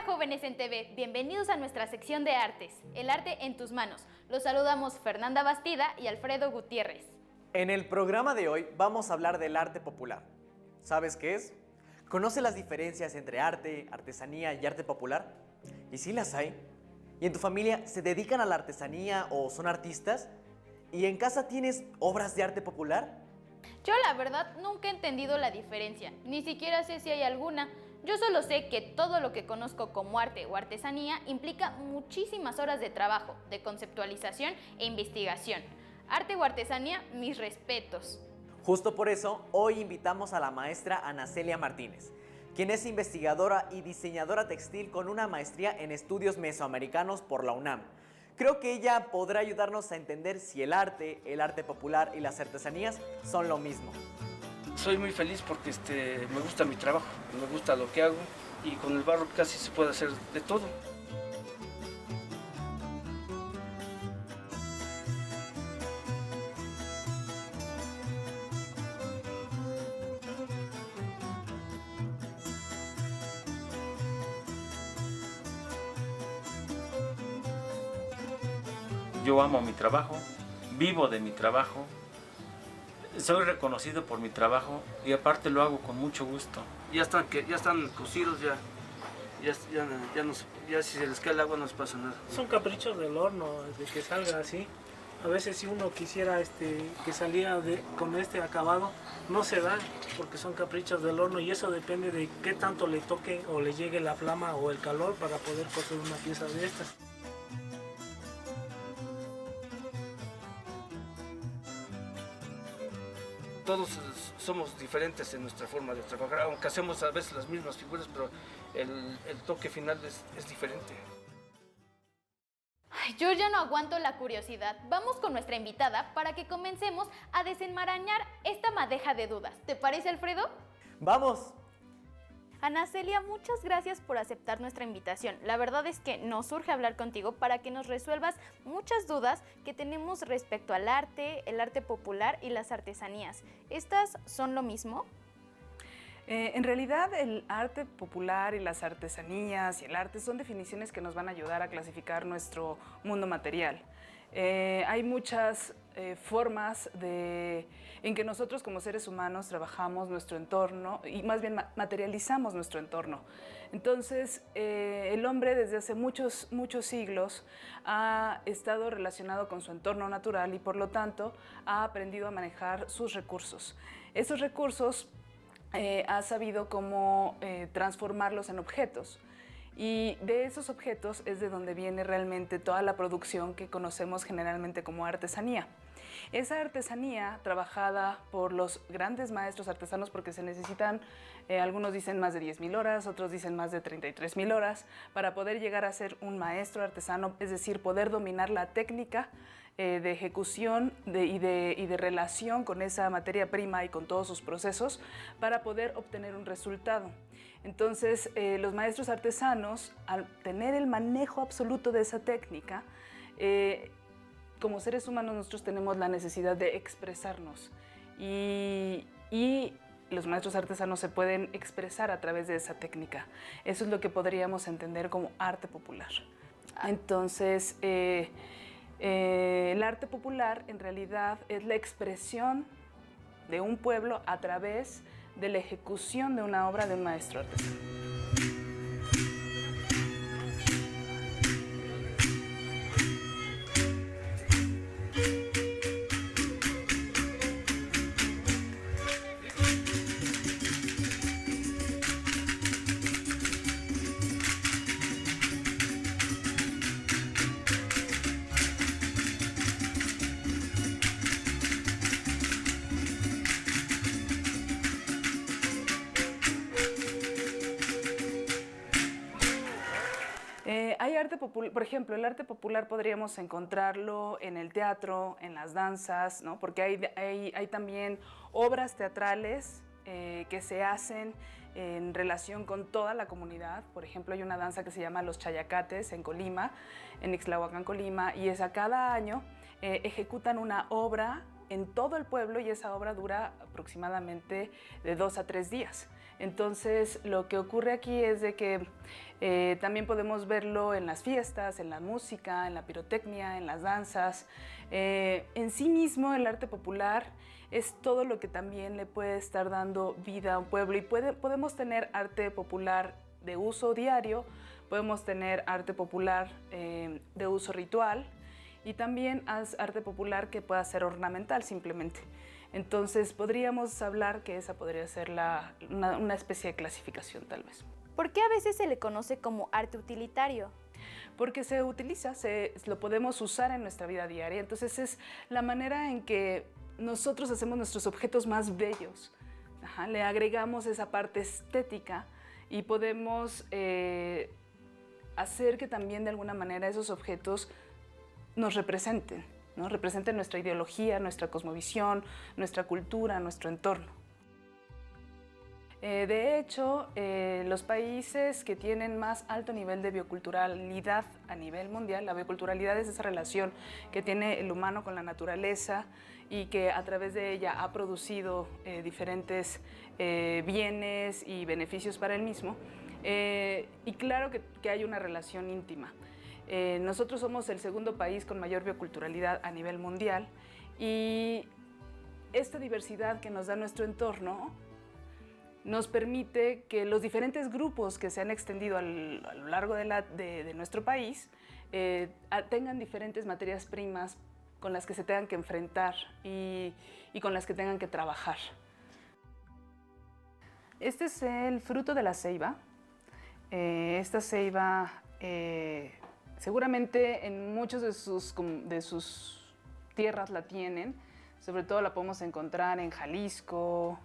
Hola jóvenes en TV, bienvenidos a nuestra sección de artes, el arte en tus manos. Los saludamos Fernanda Bastida y Alfredo Gutiérrez. En el programa de hoy vamos a hablar del arte popular. ¿Sabes qué es? ¿Conoces las diferencias entre arte, artesanía y arte popular? ¿Y si las hay? ¿Y en tu familia se dedican a la artesanía o son artistas? ¿Y en casa tienes obras de arte popular? Yo la verdad nunca he entendido la diferencia, ni siquiera sé si hay alguna. Yo solo sé que todo lo que conozco como arte o artesanía implica muchísimas horas de trabajo, de conceptualización e investigación. Arte o artesanía, mis respetos. Justo por eso, hoy invitamos a la maestra Ana Celia Martínez, quien es investigadora y diseñadora textil con una maestría en estudios mesoamericanos por la UNAM. Creo que ella podrá ayudarnos a entender si el arte popular y las artesanías son lo mismo. Soy muy feliz porque me gusta mi trabajo, me gusta lo que hago y con el barro casi se puede hacer de todo. Yo amo mi trabajo, vivo de mi trabajo, soy reconocido por mi trabajo y aparte lo hago con mucho gusto. Ya están cocidos, ya si se les cae el agua no les pasa nada. Son caprichos del horno, de que salga así. A veces si uno quisiera que saliera con este acabado, no se da porque son caprichos del horno y eso depende de qué tanto le toque o le llegue la flama o el calor para poder coser una pieza de estas. Todos somos diferentes en nuestra forma de trabajar, aunque hacemos a veces las mismas figuras, pero el toque final es diferente. Ay, yo ya no aguanto la curiosidad. Vamos con nuestra invitada para que comencemos a desenmarañar esta madeja de dudas. ¿Te parece, Alfredo? ¡Vamos! Ana Celia, muchas gracias por aceptar nuestra invitación. La verdad es que nos surge hablar contigo para que nos resuelvas muchas dudas que tenemos respecto al arte, el arte popular y las artesanías. ¿Estas son lo mismo? En realidad el arte popular y las artesanías y el arte son definiciones que nos van a ayudar a clasificar nuestro mundo material. Hay muchas formas en que nosotros como seres humanos trabajamos nuestro entorno y más bien materializamos nuestro entorno. Entonces, el hombre desde hace muchos siglos ha estado relacionado con su entorno natural y por lo tanto ha aprendido a manejar sus recursos. Esos recursos ha sabido cómo transformarlos en objetos. Y de esos objetos es de donde viene realmente toda la producción que conocemos generalmente como artesanía. Esa artesanía trabajada por los grandes maestros artesanos, porque se necesitan, algunos dicen más de 10,000 horas, otros dicen más de 33,000 horas, para poder llegar a ser un maestro artesano, es decir, poder dominar la técnica de ejecución y de relación con esa materia prima y con todos sus procesos para poder obtener un resultado. Entonces, los maestros artesanos, al tener el manejo absoluto de esa técnica, como seres humanos nosotros tenemos la necesidad de expresarnos y los maestros artesanos se pueden expresar a través de esa técnica. Eso es lo que podríamos entender como arte popular. Entonces, el arte popular en realidad es la expresión de un pueblo a través de la ejecución de una obra de un maestro artesano. Hay arte popular, por ejemplo, el arte popular podríamos encontrarlo en el teatro, en las danzas, ¿no? Porque hay también obras teatrales que se hacen en relación con toda la comunidad. Por ejemplo, hay una danza que se llama Los Chayacates en Colima, en Ixtlahuacán, Colima, y cada año ejecutan una obra en todo el pueblo y esa obra dura aproximadamente de 2 a 3 días. Entonces, lo que ocurre aquí es de que también podemos verlo en las fiestas, en la música, en la pirotecnia, en las danzas. En sí mismo, el arte popular es todo lo que también le puede estar dando vida a un pueblo y podemos tener arte popular de uso diario, podemos tener arte popular de uso ritual y también arte popular que pueda ser ornamental simplemente. Entonces podríamos hablar que esa podría ser una especie de clasificación tal vez. ¿Por qué a veces se le conoce como arte utilitario? Porque se utiliza, lo podemos usar en nuestra vida diaria, entonces es la manera en que nosotros hacemos nuestros objetos más bellos. Le agregamos esa parte estética y podemos hacer que también de alguna manera esos objetos nos representen, ¿no? Representen nuestra ideología, nuestra cosmovisión, nuestra cultura, nuestro entorno. De hecho, los países que tienen más alto nivel de bioculturalidad a nivel mundial, la bioculturalidad es esa relación que tiene el humano con la naturaleza y que a través de ella ha producido diferentes bienes y beneficios para el mismo. Y claro que hay una relación íntima. Nosotros somos el segundo país con mayor bioculturalidad a nivel mundial y esta diversidad que nos da nuestro entorno nos permite que los diferentes grupos que se han extendido a lo largo de nuestro país tengan diferentes materias primas con las que se tengan que enfrentar y con las que tengan que trabajar. Este es el fruto de la ceiba. Esta ceiba seguramente en muchos de sus tierras la tienen, sobre todo la podemos encontrar en Jalisco,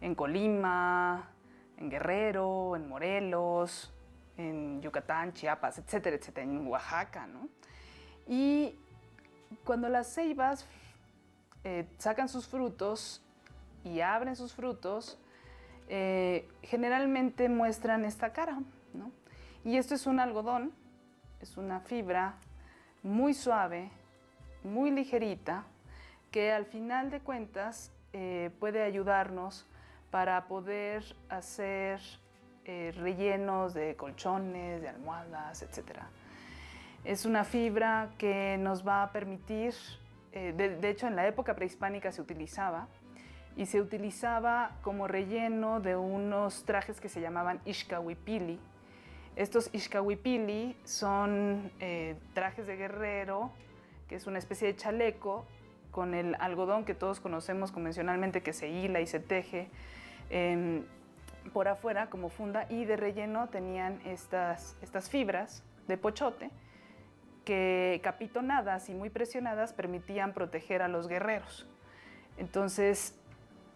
en Colima, en Guerrero, en Morelos, en Yucatán, Chiapas, etcétera, etcétera, en Oaxaca, ¿no? Y cuando las ceibas sacan sus frutos y abren sus frutos, generalmente muestran esta cara, ¿no? Y esto es un algodón, es una fibra muy suave, muy ligerita, que al final de cuentas puede ayudarnos para poder hacer rellenos de colchones, de almohadas, etc. Es una fibra que nos va a permitir, de hecho en la época prehispánica se utilizaba, y se utilizaba como relleno de unos trajes que se llamaban ixcahuipili. Estos ixcahuipili son trajes de guerrero, que es una especie de chaleco con el algodón que todos conocemos convencionalmente, que se hila y se teje por afuera como funda, y de relleno tenían estas fibras de pochote que, capitonadas y muy presionadas, permitían proteger a los guerreros. Entonces,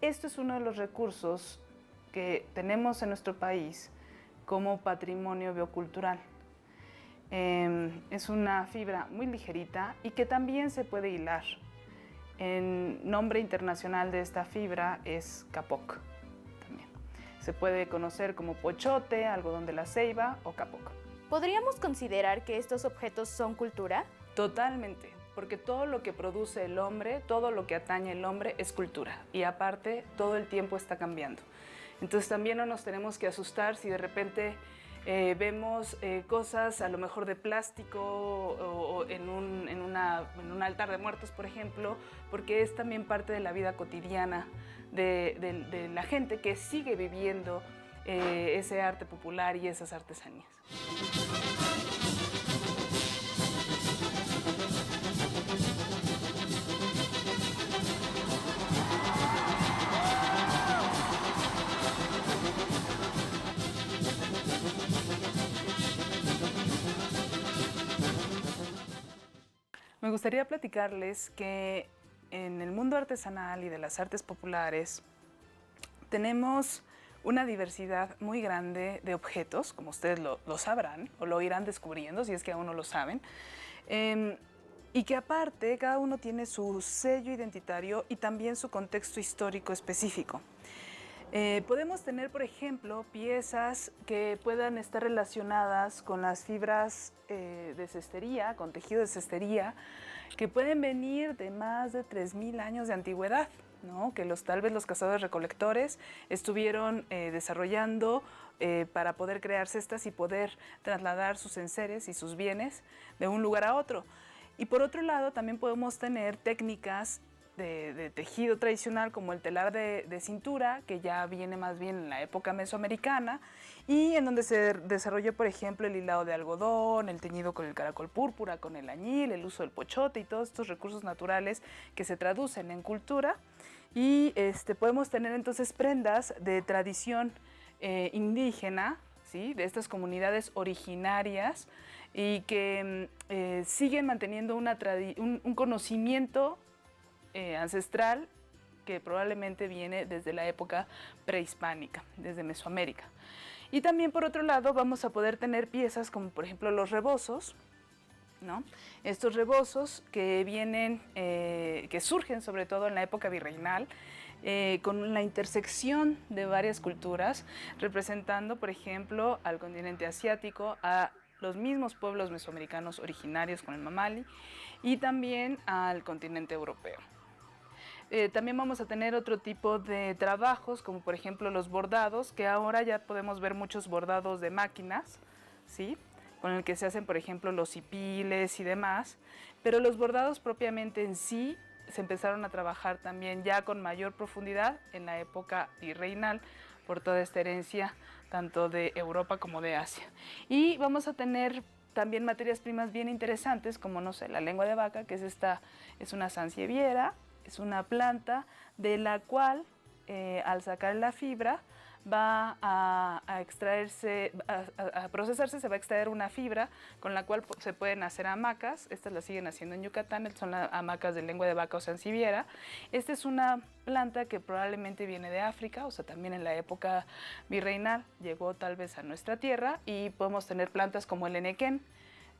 esto es uno de los recursos que tenemos en nuestro país como patrimonio biocultural. Es una fibra muy ligerita y que también se puede hilar. El nombre internacional de esta fibra es capoc. También se puede conocer como pochote, algodón de la ceiba o capoc. ¿Podríamos considerar que estos objetos son cultura? Totalmente, porque todo lo que produce el hombre, todo lo que atañe el hombre es cultura, y aparte todo el tiempo está cambiando. Entonces también no nos tenemos que asustar si de repente vemos cosas a lo mejor de plástico o en un altar de muertos, por ejemplo, porque es también parte de la vida cotidiana de la gente que sigue viviendo ese arte popular y esas artesanías. Me gustaría platicarles que en el mundo artesanal y de las artes populares tenemos una diversidad muy grande de objetos, como ustedes lo sabrán o lo irán descubriendo si es que aún no lo saben, y que aparte cada uno tiene su sello identitario y también su contexto histórico específico. Podemos tener, por ejemplo, piezas que puedan estar relacionadas con las fibras de cestería, con tejido de cestería, que pueden venir de más de 3.000 años de antigüedad, ¿no? Que tal vez los cazadores recolectores estuvieron desarrollando para poder crear cestas y poder trasladar sus enseres y sus bienes de un lugar a otro. Y por otro lado, también podemos tener técnicas de tejido tradicional como el telar de cintura, que ya viene más bien en la época mesoamericana, y en donde se desarrolló, por ejemplo, el hilado de algodón, el teñido con el caracol púrpura, con el añil, el uso del pochote y todos estos recursos naturales que se traducen en cultura. Y podemos tener entonces prendas de tradición indígena, ¿sí? De estas comunidades originarias y que siguen manteniendo un conocimiento ancestral que probablemente viene desde la época prehispánica, desde Mesoamérica. Y también por otro lado vamos a poder tener piezas como por ejemplo los rebozos, ¿no? Estos rebozos que vienen, que surgen sobre todo en la época virreinal, con la intersección de varias culturas, representando por ejemplo al continente asiático, a los mismos pueblos mesoamericanos originarios con el mamali y también al continente europeo. También vamos a tener otro tipo de trabajos, como por ejemplo los bordados, que ahora ya podemos ver muchos bordados de máquinas, ¿sí? Con el que se hacen, por ejemplo, los hipiles y demás, pero los bordados propiamente en sí se empezaron a trabajar también ya con mayor profundidad en la época virreinal, por toda esta herencia tanto de Europa como de Asia. Y vamos a tener también materias primas bien interesantes, como no sé, la lengua de vaca, que es una sansevieria, es una planta de la cual al sacar la fibra va a extraerse, a procesarse, se va a extraer una fibra con la cual se pueden hacer hamacas. Estas las siguen haciendo en Yucatán, son las hamacas de lengua de vaca o sansevieria. Esta es una planta que probablemente viene de África, o sea, también en la época virreinal llegó tal vez a nuestra tierra, y podemos tener plantas como el enequén,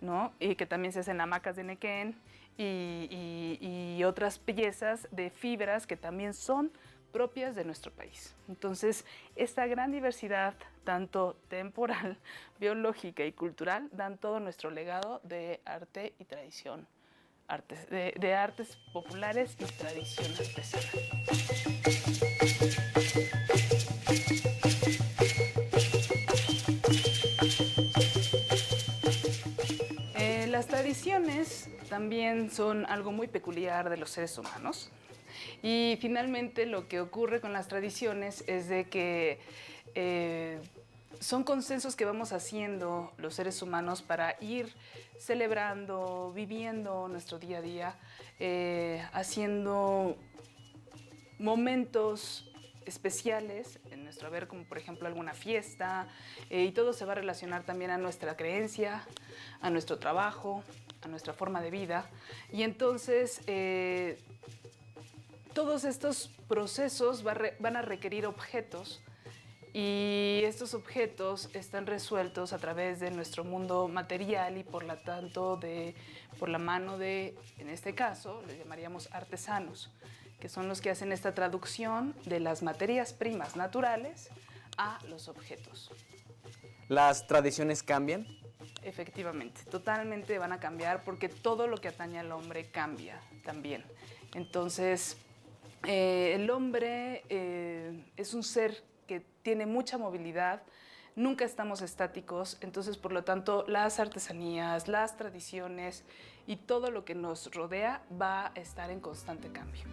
¿no? Y que también se hacen hamacas de enequén y otras piezas de fibras que también son propias de nuestro país. Entonces, esta gran diversidad, tanto temporal, biológica y cultural, dan todo nuestro legado de arte y tradición, de artes populares y tradición artesana. Las tradiciones también son algo muy peculiar de los seres humanos. Y finalmente lo que ocurre con las tradiciones es de que son consensos que vamos haciendo los seres humanos para ir celebrando, viviendo nuestro día a día, haciendo momentos especiales en nuestro haber, como por ejemplo alguna fiesta, y todo se va a relacionar también a nuestra creencia, a nuestro trabajo, a nuestra forma de vida. Y entonces todos estos procesos van a requerir objetos, y estos objetos están resueltos a través de nuestro mundo material y por lo tanto por la mano de, en este caso, les llamaríamos artesanos, que son los que hacen esta traducción de las materias primas naturales a los objetos. ¿Las tradiciones cambian? Efectivamente, totalmente van a cambiar porque todo lo que atañe al hombre cambia también. Entonces, el hombre es un ser que tiene mucha movilidad, nunca estamos estáticos, entonces por lo tanto las artesanías, las tradiciones y todo lo que nos rodea va a estar en constante cambio.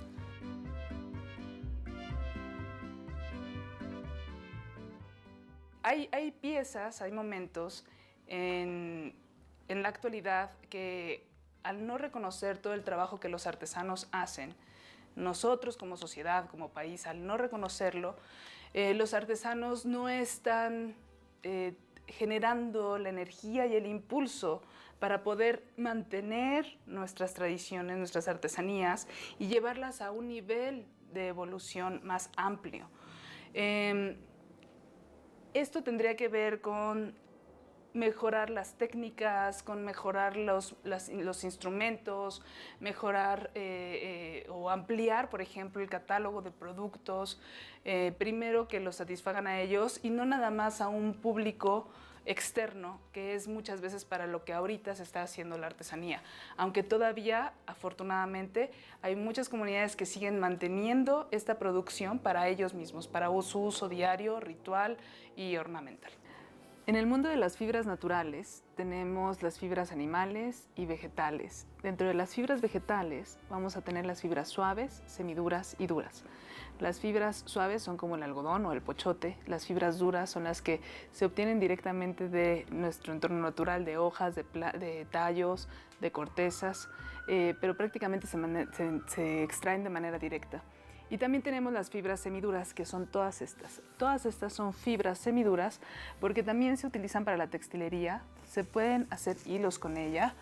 Hay piezas, hay momentos en la actualidad que al no reconocer todo el trabajo que los artesanos hacen, nosotros como sociedad, como país, al no reconocerlo, los artesanos no están generando la energía y el impulso para poder mantener nuestras tradiciones, nuestras artesanías y llevarlas a un nivel de evolución más amplio. Esto tendría que ver con mejorar las técnicas, con mejorar los instrumentos, mejorar o ampliar, por ejemplo, el catálogo de productos, primero que los satisfagan a ellos y no nada más a un público externo, que es muchas veces para lo que ahorita se está haciendo la artesanía. Aunque todavía, afortunadamente, hay muchas comunidades que siguen manteniendo esta producción para ellos mismos, para su uso diario, ritual y ornamental. En el mundo de las fibras naturales tenemos las fibras animales y vegetales. Dentro de las fibras vegetales vamos a tener las fibras suaves, semiduras y duras. Las fibras suaves son como el algodón o el pochote. Las fibras duras son las que se obtienen directamente de nuestro entorno natural, de hojas, de tallos, de cortezas, pero prácticamente se extraen de manera directa. Y también tenemos las fibras semiduras, que son todas estas. Todas estas son fibras semiduras porque también se utilizan para la textilería. Se pueden hacer hilos con ella,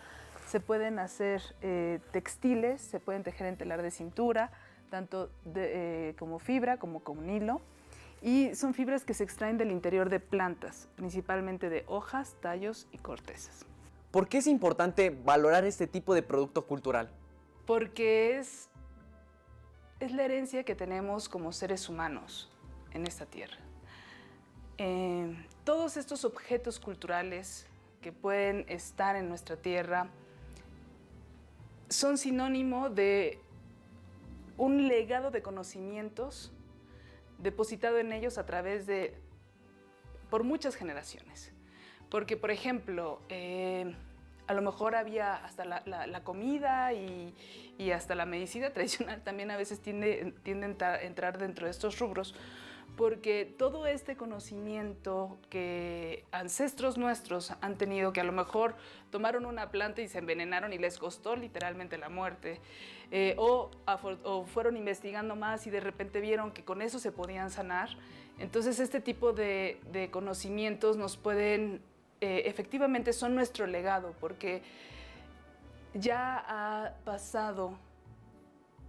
se pueden hacer textiles, se pueden tejer en telar de cintura, tanto como fibra como con hilo. Y son fibras que se extraen del interior de plantas, principalmente de hojas, tallos y cortezas. ¿Por qué es importante valorar este tipo de producto cultural? Porque es la herencia que tenemos como seres humanos en esta tierra. Todos estos objetos culturales que pueden estar en nuestra tierra son sinónimo de un legado de conocimientos depositado en ellos a través por muchas generaciones. Porque, por ejemplo, a lo mejor había hasta la comida y hasta la medicina tradicional también a veces tienden a entrar dentro de estos rubros, porque todo este conocimiento que ancestros nuestros han tenido, que a lo mejor tomaron una planta y se envenenaron y les costó literalmente la muerte, o fueron investigando más y de repente vieron que con eso se podían sanar. Entonces este tipo de conocimientos nos pueden efectivamente son nuestro legado, porque ya ha pasado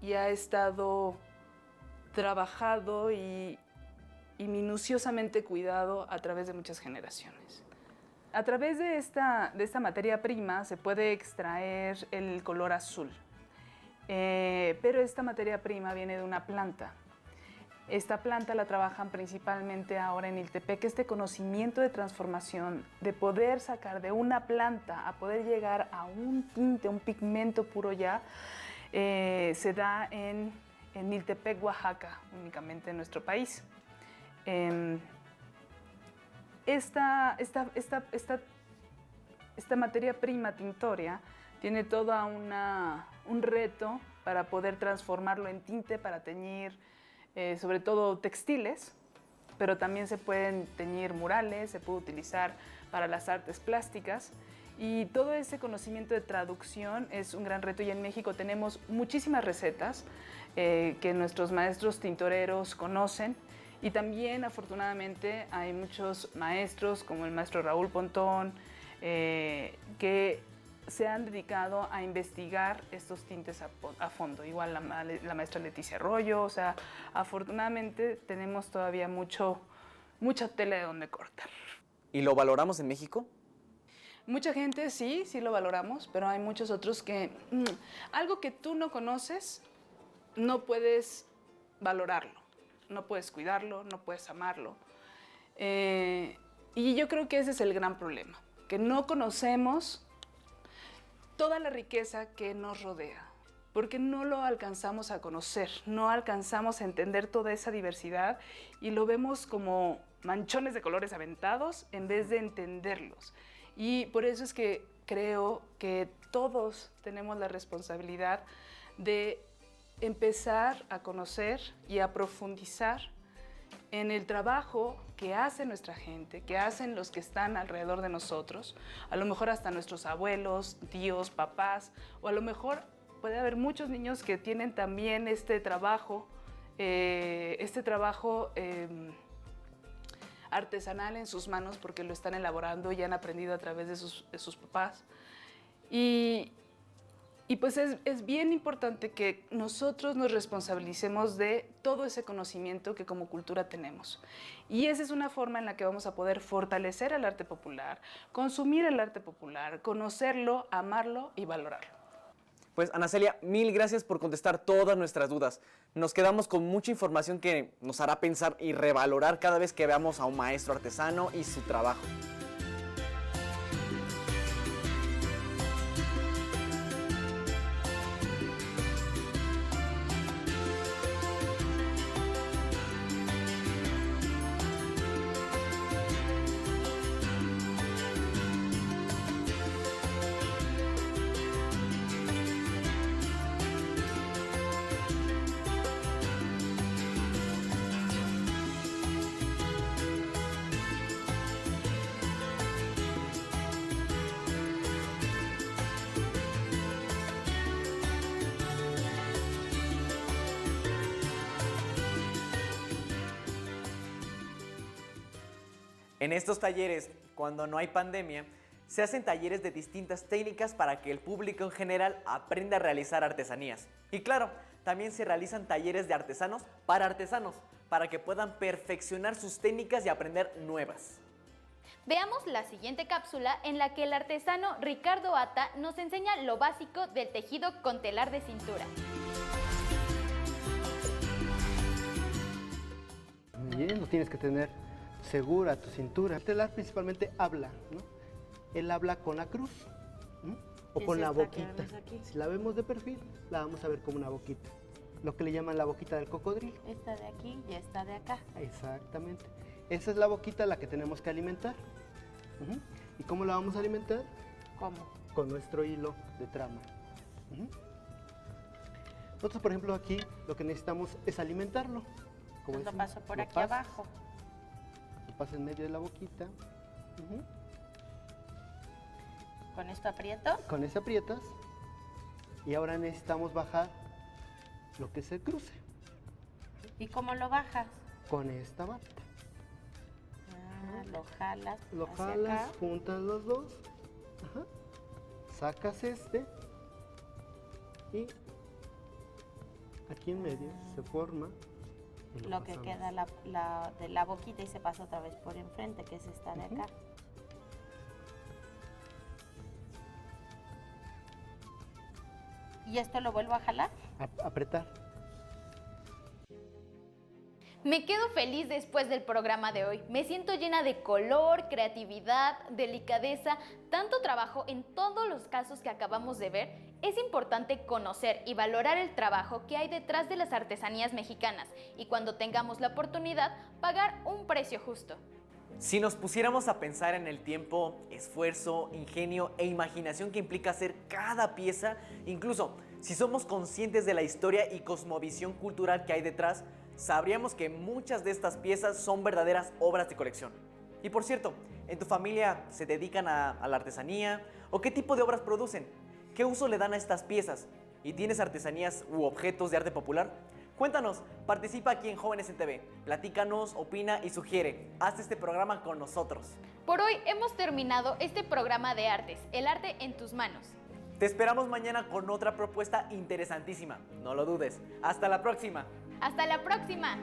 y ha estado trabajado y minuciosamente cuidado a través de muchas generaciones. A través de esta materia prima se puede extraer el color azul, pero esta materia prima viene de una planta. Esta planta la trabajan principalmente ahora en Iltepec. Este conocimiento de transformación, de poder sacar de una planta a poder llegar a un tinte, un pigmento puro ya, se da en Iltepec, Oaxaca, únicamente en nuestro país. Esta materia prima tintoria tiene todo un reto para poder transformarlo en tinte, para teñir sobre todo textiles, pero también se pueden teñir murales, se puede utilizar para las artes plásticas, y todo ese conocimiento de traducción es un gran reto. Y en México tenemos muchísimas recetas que nuestros maestros tintoreros conocen, y también afortunadamente hay muchos maestros como el maestro Raúl Pontón que se han dedicado a investigar estos tintes a fondo. Igual la maestra Leticia Arroyo. O sea, afortunadamente tenemos todavía mucha tela de donde cortar. ¿Y lo valoramos en México? Mucha gente sí lo valoramos, pero hay muchos otros que algo que tú no conoces, no puedes valorarlo, no puedes cuidarlo, no puedes amarlo. Y yo creo que ese es el gran problema, que no conocemos toda la riqueza que nos rodea, porque no lo alcanzamos a conocer, no alcanzamos a entender toda esa diversidad y lo vemos como manchones de colores aventados en vez de entenderlos. Y por eso es que creo que todos tenemos la responsabilidad de empezar a conocer y a profundizar en el trabajo que hace nuestra gente, que hacen los que están alrededor de nosotros, a lo mejor hasta nuestros abuelos, tíos, papás, o a lo mejor puede haber muchos niños que tienen también este trabajo artesanal en sus manos porque lo están elaborando y han aprendido a través de sus papás. Y pues es bien importante que nosotros nos responsabilicemos de todo ese conocimiento que como cultura tenemos. Y esa es una forma en la que vamos a poder fortalecer el arte popular, consumir el arte popular, conocerlo, amarlo y valorarlo. Pues Ana Celia, mil gracias por contestar todas nuestras dudas. Nos quedamos con mucha información que nos hará pensar y revalorar cada vez que veamos a un maestro artesano y su trabajo. En estos talleres, cuando no hay pandemia, se hacen talleres de distintas técnicas para que el público en general aprenda a realizar artesanías. Y claro, también se realizan talleres de artesanos, para que puedan perfeccionar sus técnicas y aprender nuevas. Veamos la siguiente cápsula en la que el artesano Ricardo Ata nos enseña lo básico del tejido con telar de cintura. Bien, lo tienes que tener segura tu cintura. El telar principalmente habla, ¿no? Él habla con la cruz, ¿no? O con la boquita. Si la vemos de perfil, la vamos a ver como una boquita. Lo que le llaman la boquita del cocodrilo. Esta de aquí y esta de acá. Exactamente. Esa es la boquita a la que tenemos que alimentar. ¿Y cómo la vamos a alimentar? ¿Cómo? Con nuestro hilo de trama. Nosotros, por ejemplo, aquí lo que necesitamos es alimentarlo. Entonces lo paso por aquí abajo. Lo paso en medio de la boquita. ¿Con esto aprieto? Con eso aprietas. Y ahora necesitamos bajar lo que es el cruce. ¿Y cómo lo bajas? Con esta bata. Lo jalas. Lo hacia jalas, acá. juntas los dos. Sacas este. Y aquí en medio se forma. Y Lo que pasamos. queda de la boquita y se pasa otra vez por enfrente, que es esta de acá. ¿Y esto lo vuelvo a jalar? Apretar. Me quedo feliz después del programa de hoy. Me siento llena de color, creatividad, delicadeza, tanto trabajo en todos los casos que acabamos de ver. Es importante conocer y valorar el trabajo que hay detrás de las artesanías mexicanas y cuando tengamos la oportunidad, pagar un precio justo. Si nos pusiéramos a pensar en el tiempo, esfuerzo, ingenio e imaginación que implica hacer cada pieza, incluso si somos conscientes de la historia y cosmovisión cultural que hay detrás, sabríamos que muchas de estas piezas son verdaderas obras de colección. Y por cierto, ¿en tu familia se dedican a la artesanía? ¿O qué tipo de obras producen? ¿Qué uso le dan a estas piezas? ¿Y tienes artesanías u objetos de arte popular? Cuéntanos, participa aquí en Jóvenes en TV, platícanos, opina y sugiere. Haz este programa con nosotros. Por hoy hemos terminado este programa de artes, el arte en tus manos. Te esperamos mañana con otra propuesta interesantísima. No lo dudes. Hasta la próxima. ¡Hasta la próxima!